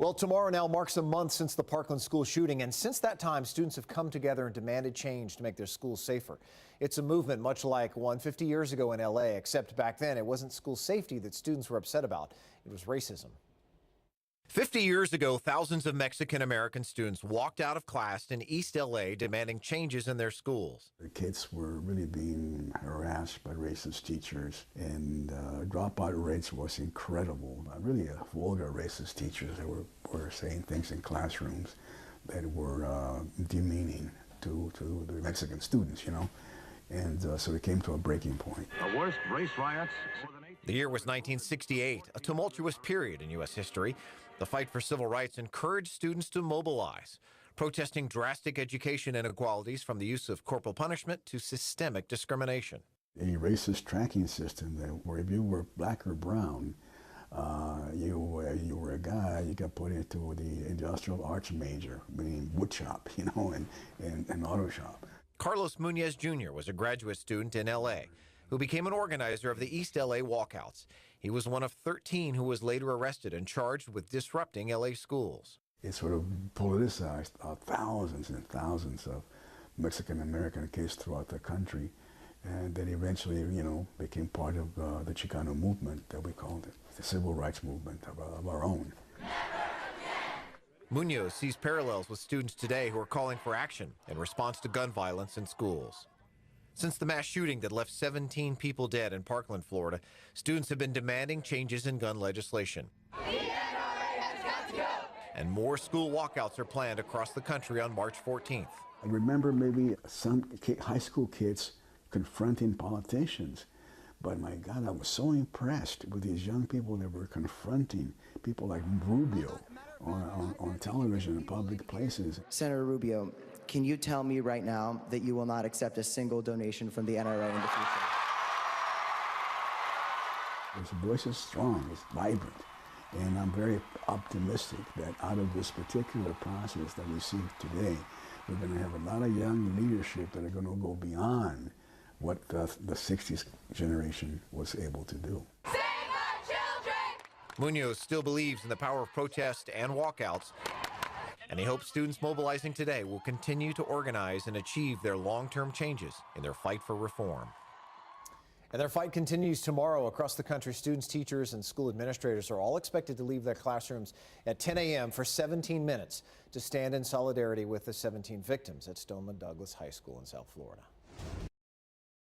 Well, tomorrow now marks a month since the Parkland school shooting, and since that time, students have come together and demanded change to make their schools safer. It's a movement much like one 50 years ago in LA, except back then it wasn't school safety that students were upset about. It was racism. 50 years ago, thousands of Mexican-American students walked out of class in East LA demanding changes in their schools. The kids were really being harassed by racist teachers, and dropout rates was incredible. Really vulgar racist teachers that were saying things in classrooms that were demeaning to the Mexican students, you know. And so it came to a breaking point. The worst race riots. The year was 1968, a tumultuous period in U.S. history. The fight for civil rights encouraged students to mobilize, protesting drastic education inequalities from the use of corporal punishment to systemic discrimination. A racist tracking system that where if you were black or brown, you were a guy, you got put into the industrial arts major, meaning wood shop, you know, and auto shop. Carlos Muñez Jr. was a graduate student in L.A. who became an organizer of the East L.A. walkouts. He was one of 13 who was later arrested and charged with disrupting L.A. schools. It sort of politicized thousands and thousands of Mexican-American kids throughout the country, and then eventually, you know, became part of the Chicano movement that we called it, the civil rights movement of our own. Muñoz sees parallels with students today who are calling for action in response to gun violence in schools. Since the mass shooting that left 17 people dead in Parkland, Florida, students have been demanding changes in gun legislation. The NRA has got to go. And more school walkouts are planned across the country on March 14th. I remember maybe some high school kids confronting politicians, but my God, I was so impressed with these young people that were confronting people like Rubio on television in public places. Senator Rubio, can you tell me right now that you will not accept a single donation from the NRA in the future? His voice is strong, it's vibrant, and I'm very optimistic that out of this particular process that we see today, we're going to have a lot of young leadership that are going to go beyond what the 60s generation was able to do. Save our children! Muñoz still believes in the power of protest and walkouts, and he hopes students mobilizing today will continue to organize and achieve their long-term changes in their fight for reform. And their fight continues tomorrow across the country. Students, teachers, and school administrators are all expected to leave their classrooms at 10 a.m. for 17 minutes to stand in solidarity with the 17 victims at Stoneman Douglas High School in South Florida.